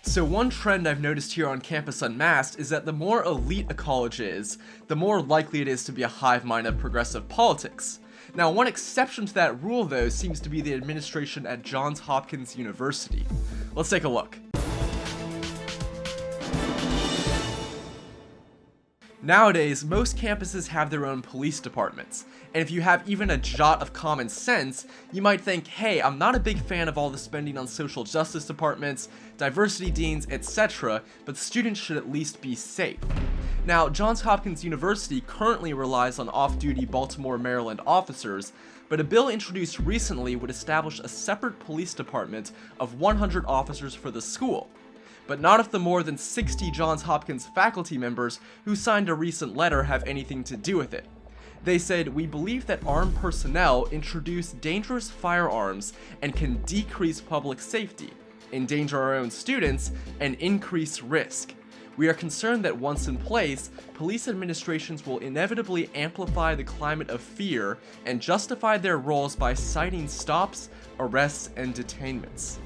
So one trend I've noticed here on Campus Unmasked is that the more elite a college is, the more likely it is to be a hive mind of progressive politics. Now, one exception to that rule, though, seems to be the administration at Johns Hopkins University. Let's take a look. Nowadays, most campuses have their own police departments, and if you have even a jot of common sense, you might think, hey, I'm not a big fan of all the spending on social justice departments, diversity deans, etc., but students should at least be safe. Now, Johns Hopkins University currently relies on off-duty Baltimore, Maryland officers, but a bill introduced recently would establish a separate police department of 100 officers for the school. But not if the more than 60 Johns Hopkins faculty members who signed a recent letter have anything to do with it. They said, "We believe that armed personnel introduce dangerous firearms and can decrease public safety, endanger our own students, and increase risk. We are concerned that once in place, police administrations will inevitably amplify the climate of fear and justify their roles by citing stops, arrests, and detainments."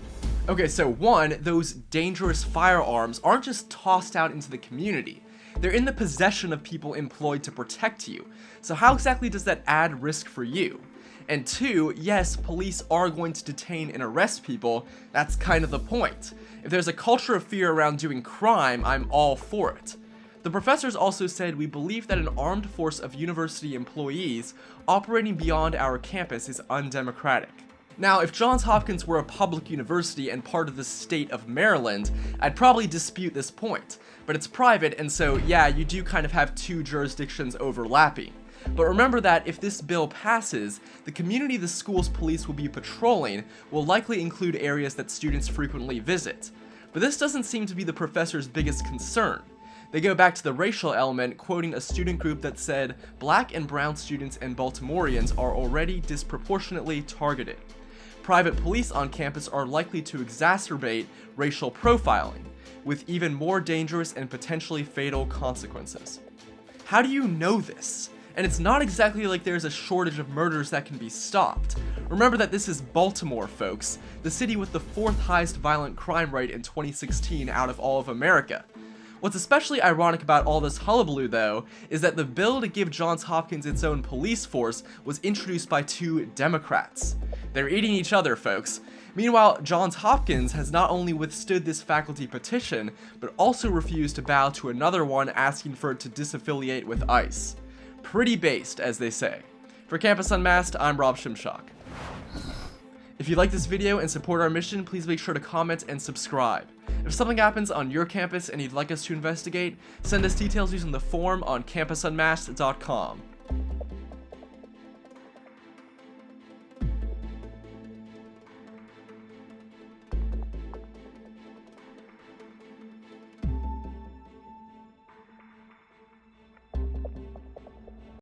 Okay, so one, those dangerous firearms aren't just tossed out into the community. They're in the possession of people employed to protect you. So how exactly does that add risk for you? And two, yes, police are going to detain and arrest people. That's kind of the point. If there's a culture of fear around doing crime, I'm all for it. The professors also said, "We believe that an armed force of university employees operating beyond our campus is undemocratic." Now, if Johns Hopkins were a public university and part of the state of Maryland, I'd probably dispute this point. But it's private, and so yeah, you do kind of have two jurisdictions overlapping. But remember that if this bill passes, the community the school's police will be patrolling will likely include areas that students frequently visit. But this doesn't seem to be the professor's biggest concern. They go back to the racial element, quoting a student group that said, "Black and brown students and Baltimoreans are already disproportionately targeted. Private police on campus are likely to exacerbate racial profiling, with even more dangerous and potentially fatal consequences." How do you know this? And it's not exactly like there's a shortage of murders that can be stopped. Remember that this is Baltimore, folks, the city with the 4th highest violent crime rate in 2016 out of all of America. What's especially ironic about all this hullabaloo, though, is that the bill to give Johns Hopkins its own police force was introduced by 2 Democrats. They're eating each other, folks. Meanwhile, Johns Hopkins has not only withstood this faculty petition, but also refused to bow to another one asking for it to disaffiliate with ICE. Pretty based, as they say. For Campus Unmasked, I'm Rob Shimshock. If you like this video and support our mission, please make sure to comment and subscribe. If something happens on your campus and you'd like us to investigate, send us details using the form on campusunmasked.com.